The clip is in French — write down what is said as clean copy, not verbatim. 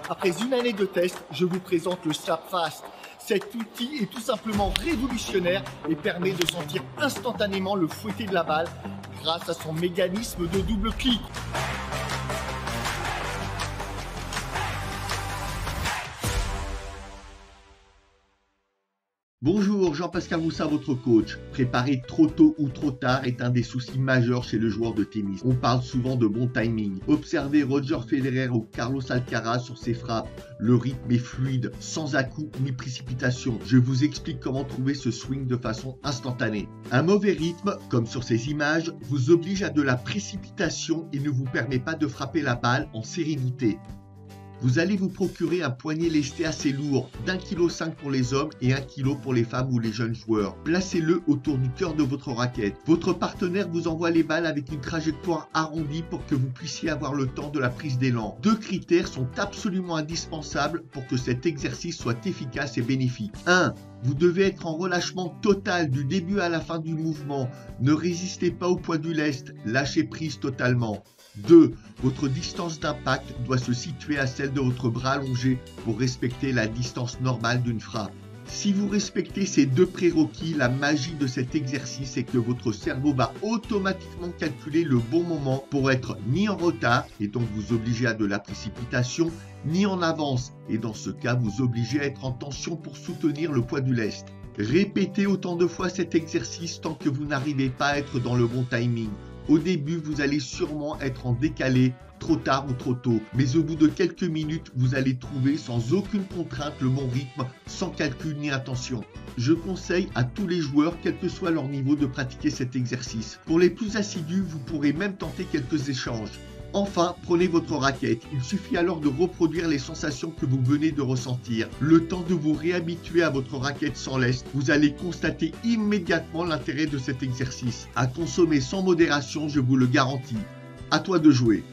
Après une année de test, je vous présente le Slap Fast. Cet outil est tout simplement révolutionnaire et permet de sentir instantanément le fouetté de la balle grâce à son mécanisme de double clic. Bonjour, Jean-Pascal Moussa, votre coach. Préparer trop tôt ou trop tard est un des soucis majeurs chez le joueur de tennis. On parle souvent de bon timing. Observez Roger Federer ou Carlos Alcaraz sur ses frappes. Le rythme est fluide, sans à-coups ni précipitation. Je vous explique comment trouver ce swing de façon instantanée. Un mauvais rythme, comme sur ces images, vous oblige à de la précipitation et ne vous permet pas de frapper la balle en sérénité. Vous allez vous procurer un poignet lesté assez lourd, d'1,5 kg pour les hommes et 1 kg pour les femmes ou les jeunes joueurs. Placez-le autour du cœur de votre raquette. Votre partenaire vous envoie les balles avec une trajectoire arrondie pour que vous puissiez avoir le temps de la prise d'élan. Deux critères sont absolument indispensables pour que cet exercice soit efficace et bénéfique. 1. Vous devez être en relâchement total du début à la fin du mouvement. Ne résistez pas au poids du lest, lâchez prise totalement. 2. Votre distance d'impact doit se situer à celle de votre bras allongé pour respecter la distance normale d'une frappe. Si vous respectez ces deux prérequis, la magie de cet exercice est que votre cerveau va automatiquement calculer le bon moment pour être ni en retard et donc vous obliger à de la précipitation, ni en avance et dans ce cas vous obliger à être en tension pour soutenir le poids du lest. Répétez autant de fois cet exercice tant que vous n'arrivez pas à être dans le bon timing. Au début, vous allez sûrement être en décalé, trop tard ou trop tôt, mais au bout de quelques minutes, vous allez trouver sans aucune contrainte le bon rythme, sans calcul ni intention. Je conseille à tous les joueurs, quel que soit leur niveau, de pratiquer cet exercice. Pour les plus assidus, vous pourrez même tenter quelques échanges. Enfin, prenez votre raquette. Il suffit alors de reproduire les sensations que vous venez de ressentir. Le temps de vous réhabituer à votre raquette sans lest, vous allez constater immédiatement l'intérêt de cet exercice. À consommer sans modération, je vous le garantis. À toi de jouer.